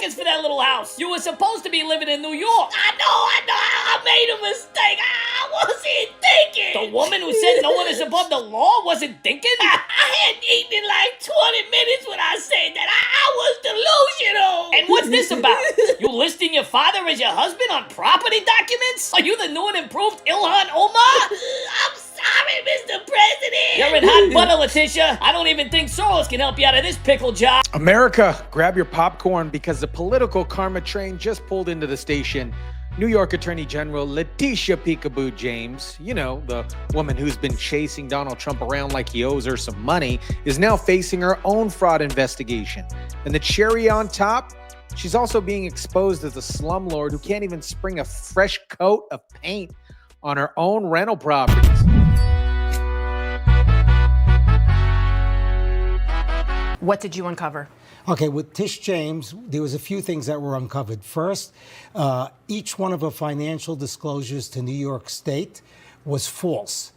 seconds for that little house. You were supposed to be living in New York. I know. I made a mistake. I wasn't thinking. The woman who said no one is above the law wasn't thinking? I hadn't eaten in like 20 minutes when I said that. I was delusional. And what's this about? You listing your father as your husband on property documents? Are you the new and improved Ilhan Omar? I'm sorry, Mr. President. You're in hot butter, Letitia. I don't even think Soros can help you out of this pickle job. America, grab your popcorn because the political karma train just pulled into the station. New York Attorney General Letitia Peekaboo James, you know, the woman who's been chasing Donald Trump around like he owes her some money, is now facing her own fraud investigation. And the cherry on top, she's also being exposed as a slumlord who can't even spring a fresh coat of paint on her own rental properties. What did you uncover? Okay, with Tish James, there was a few things that were uncovered. First, each one of her financial disclosures to New York State was false.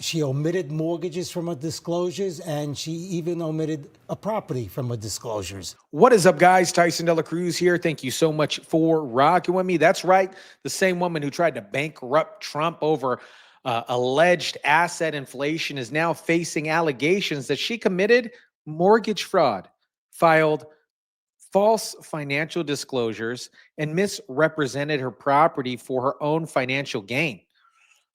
She omitted mortgages from her disclosures, and she even omitted a property from her disclosures. What is up, guys? Tyson Dela Cruz here. Thank you so much for rocking with me. That's right, the same woman who tried to bankrupt Trump over alleged asset inflation is now facing allegations that she committed mortgage fraud, filed false financial disclosures, and misrepresented her property for her own financial gain.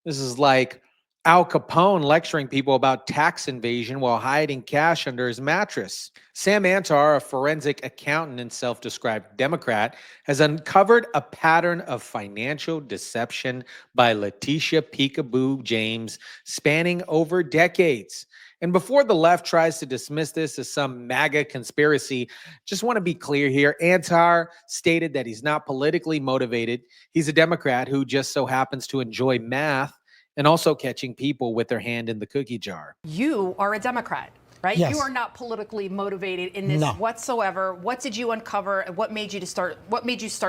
This is like Al Capone lecturing people about tax evasion while hiding cash under his mattress. Sam Antar, a forensic accountant and self-described Democrat, has uncovered a pattern of financial deception by Letitia Peekaboo James spanning over decades. And before the left tries to dismiss this as some MAGA conspiracy, just want to be clear here. Antar stated that he's not politically motivated. He's a Democrat who just so happens to enjoy math and also catching people with their hand in the cookie jar. You are a Democrat, right? Yes. You are not politically motivated in this whatsoever. What did you uncover? What made you start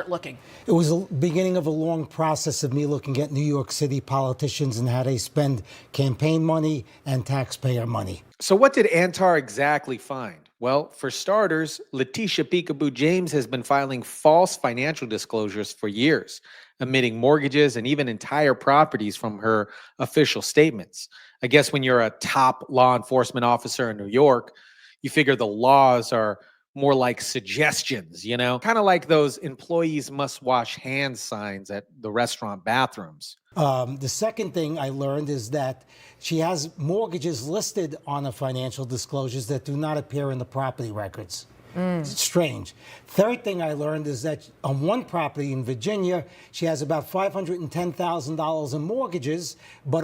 looking? It was the beginning of a long process of me looking at New York City politicians and how they spend campaign money and taxpayer money. So what did Antar exactly find? Well, for starters, Letitia Peekaboo James has been filing false financial disclosures for years, omitting mortgages and even entire properties from her official statements. I guess when you're a top law enforcement officer in New York, you figure the laws are more like suggestions, you know, kind of like those employees must wash hands signs at the restaurant bathrooms. The second thing I learned is that she has mortgages listed on her financial disclosures that do not appear in the property records. It's strange. Third thing I learned is that on one property in Virginia, she has about $510,000 in mortgages, but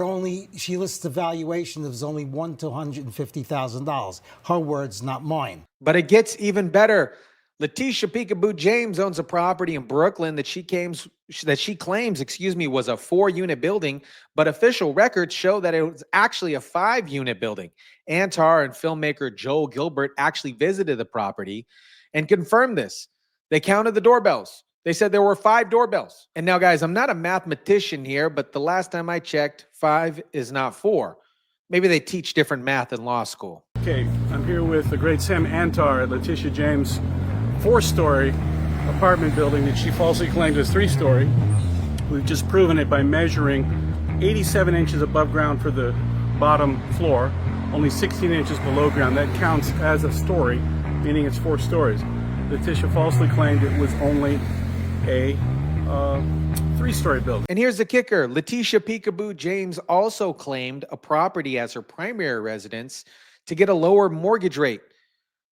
she lists the valuation of only $100,000 to $150,000. Her words, not mine. But it gets even better. Letitia Peekaboo James owns a property in Brooklyn that she claims, was a 4-unit building, but official records show that it was actually a 5-unit building. Antar and filmmaker Joel Gilbert actually visited the property and confirmed this. They counted the doorbells. They said there were 5 doorbells. And now, guys, I'm not a mathematician here, but the last time I checked, 5 is not 4. Maybe they teach different math in law school. Okay, I'm here with the great Sam Antar at Letitia James' 4-story apartment building that she falsely claimed was 3-story. We've just proven it by measuring 87 inches above ground for the bottom floor, only 16 inches below ground. That counts as a story, meaning it's 4 stories. Letitia falsely claimed it was only a 3-story building. And here's the kicker. Letitia Peekaboo James also claimed a property as her primary residence to get a lower mortgage rate.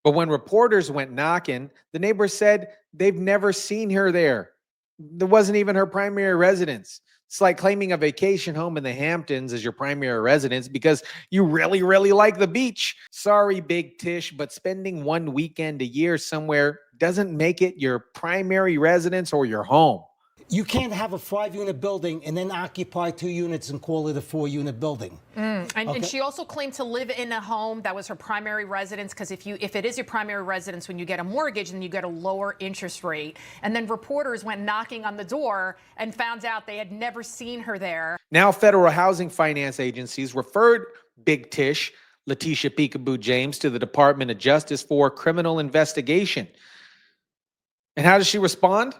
But when reporters went knocking, the neighbors said they've never seen her there. There wasn't even her primary residence. It's like claiming a vacation home in the Hamptons as your primary residence because you really, really like the beach. Sorry, Big Tish, but spending one weekend a year somewhere doesn't make it your primary residence or your home. You can't have a 5-unit building and then occupy 2 units and call it a 4-unit building. And she also claimed to live in a home that was her primary residence, because if it is your primary residence, when you get a mortgage, then you get a lower interest rate. And then reporters went knocking on the door and found out they had never seen her there. Now federal housing finance agencies referred Big Tish, Letitia Peekaboo James, to the Department of Justice for criminal investigation. And how does she respond?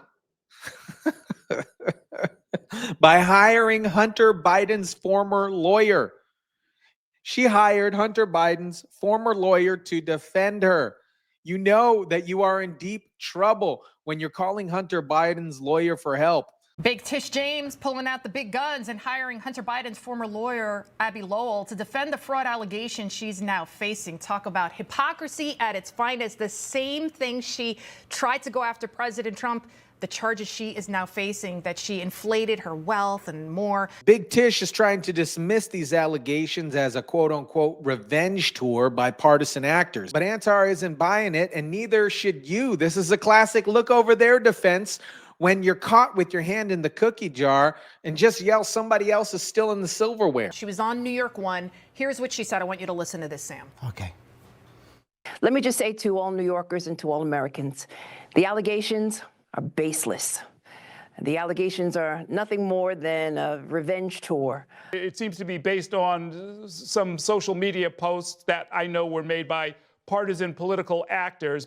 By hiring Hunter Biden's former lawyer. She hired Hunter Biden's former lawyer to defend her. You know that you are in deep trouble when you're calling Hunter Biden's lawyer for help. Big Tish James pulling out the big guns and hiring Hunter Biden's former lawyer, Abby Lowell, to defend the fraud allegations she's now facing. Talk about hypocrisy at its finest. The same thing she tried to go after President Trump, the charges she is now facing, that she inflated her wealth and more. Big Tish is trying to dismiss these allegations as a quote-unquote revenge tour by partisan actors. But Antar isn't buying it, and neither should you. This is a classic look over their defense when you're caught with your hand in the cookie jar and just yell somebody else is still in the silverware. She was on New York One. Here's what she said. I want you to listen to this, Sam. Okay. Let me just say to all New Yorkers and to all Americans, the allegations are baseless. The allegations are nothing more than a revenge tour. It seems to be based on some social media posts that I know were made by partisan political actors.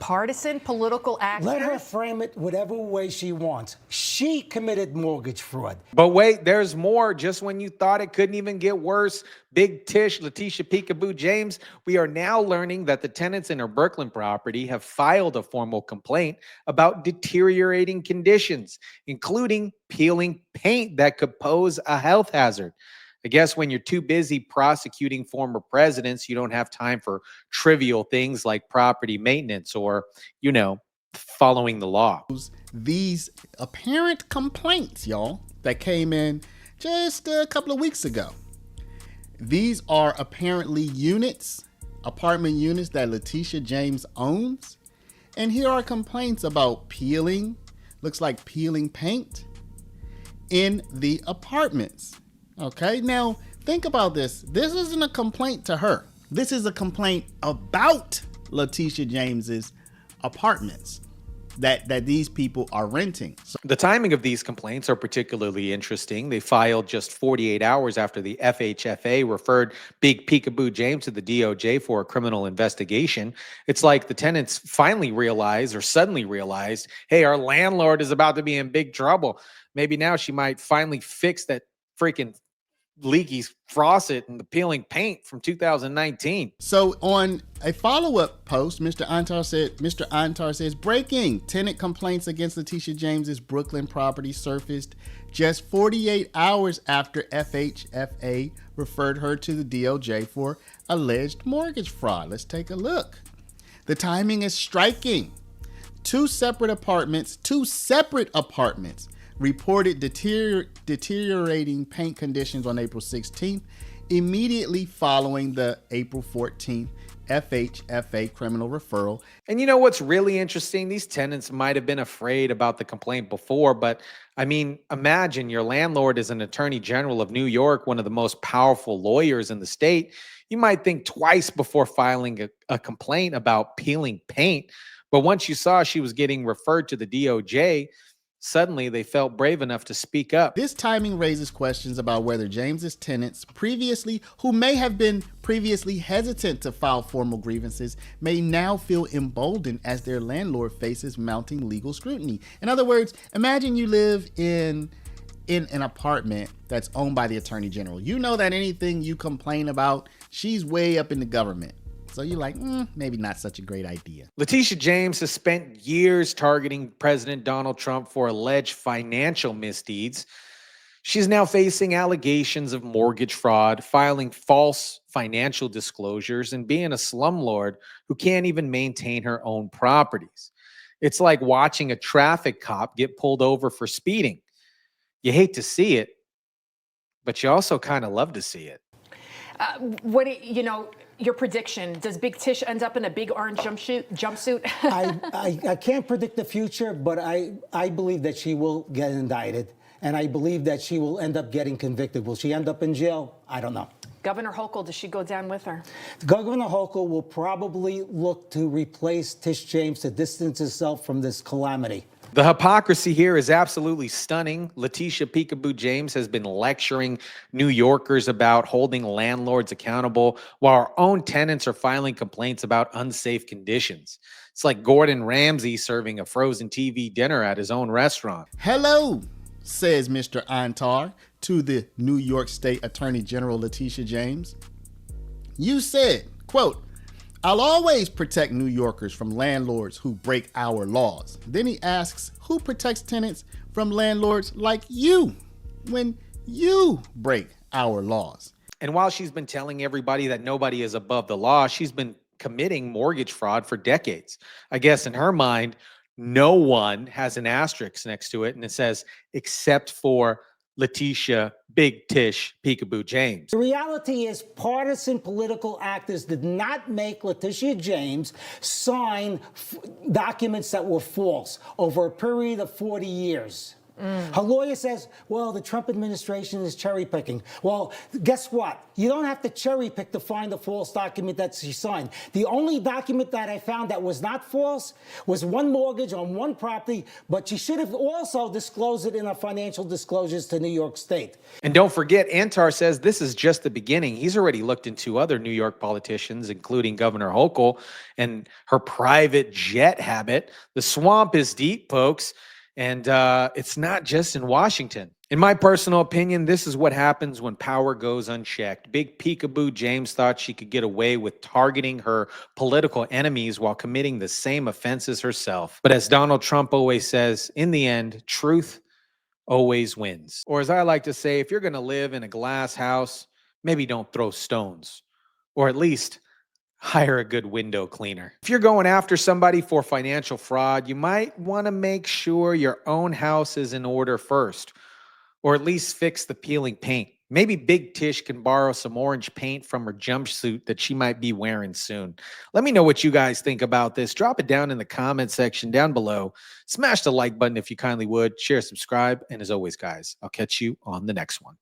Partisan political actors? Let her frame it whatever way she wants. She committed mortgage fraud. But wait, there's more. Just when you thought it couldn't even get worse, Big Tish, Letitia Peekaboo James, we are now learning that the tenants in her Brooklyn property have filed a formal complaint about deteriorating conditions, including peeling paint that could pose a health hazard. I guess when you're too busy prosecuting former presidents, you don't have time for trivial things like property maintenance or, you know, following the law. These apparent complaints, y'all, that came in just a couple of weeks ago. These are apparently units, apartment units that Letitia James owns. And here are complaints about peeling, looks like peeling paint in the apartments. Okay, now think about this. This isn't a complaint to her. This is a complaint about Letitia James's apartments that these people are renting. So the timing of these complaints are particularly interesting. They filed just 48 hours after the FHFA referred Big Peekaboo James to the DOJ for a criminal investigation. It's like the tenants finally realized or suddenly realized, hey, our landlord is about to be in big trouble. Maybe now she might finally fix that freaking leaky faucet and the peeling paint from 2019. So on a follow-up post, Mr. Antar says, breaking, tenant complaints against Letitia James's Brooklyn property surfaced just 48 hours after FHFA referred her to the DOJ for alleged mortgage fraud. Let's take a look. The timing is striking. Two separate apartments reported deteriorating paint conditions on April 16th, immediately following the April 14th FHFA criminal referral. And you know what's really interesting? These tenants might have been afraid about the complaint before, but I mean, imagine your landlord is an attorney general of New York, one of the most powerful lawyers in the state. You might think twice before filing a complaint about peeling paint. But once you saw she was getting referred to the DOJ, suddenly they felt brave enough to speak up. This timing raises questions about whether James's tenants who may have been previously hesitant to file formal grievances, may now feel emboldened as their landlord faces mounting legal scrutiny. In other words, imagine you live in an apartment that's owned by the attorney general. You know that anything you complain about, she's way up in the government. So you're like, maybe not such a great idea. Letitia James has spent years targeting President Donald Trump for alleged financial misdeeds. She's now facing allegations of mortgage fraud, filing false financial disclosures, and being a slumlord who can't even maintain her own properties. It's like watching a traffic cop get pulled over for speeding. You hate to see it, but you also kind of love to see it. Your prediction, does Big Tish end up in a big orange jumpsuit? I can't predict the future, but I believe that she will get indicted, and I believe that she will end up getting convicted. Will she end up in jail? I don't know. Governor Hochul, does she go down with her? Governor Hochul will probably look to replace Tish James to distance herself from this calamity. The hypocrisy here is absolutely stunning. Letitia Peekaboo James has been lecturing New Yorkers about holding landlords accountable while our own tenants are filing complaints about unsafe conditions. It's like Gordon Ramsay serving a frozen TV dinner at his own restaurant. Hello, says Mr. Antar to the New York State Attorney General Letitia James. You said, quote, "I'll always protect New Yorkers from landlords who break our laws." Then he asks, who protects tenants from landlords like you when you break our laws? And while she's been telling everybody that nobody is above the law, she's been committing mortgage fraud for decades. I guess in her mind, no one has an asterisk next to it and it says, except for Letitia Big Tish Peekaboo James. The reality is partisan political actors did not make Letitia James sign documents that were false over a period of 40 years. Her lawyer says, well, the Trump administration is cherry picking. Well, guess what? You don't have to cherry pick to find a false document that she signed. The only document that I found that was not false was one mortgage on one property, but she should have also disclosed it in her financial disclosures to New York State. And don't forget, Antar says this is just the beginning. He's already looked into other New York politicians, including Governor Hochul and her private jet habit. The swamp is deep, folks. And it's not just in Washington. In my personal opinion, this is what happens when power goes unchecked. Big Peekaboo James thought she could get away with targeting her political enemies while committing the same offenses herself. But as Donald Trump always says, in the end, truth always wins. Or as I like to say, if you're going to live in a glass house, maybe don't throw stones. Or at least hire a good window cleaner. If you're going after somebody for financial fraud, you might want to make sure your own house is in order first, or at least fix the peeling paint. Maybe Big Tish can borrow some orange paint from her jumpsuit that she might be wearing soon. Let me know what you guys think about this. Drop it down in the comment section down below. Smash the like button if you kindly would. Share, subscribe, and as always, guys, I'll catch you on the next one.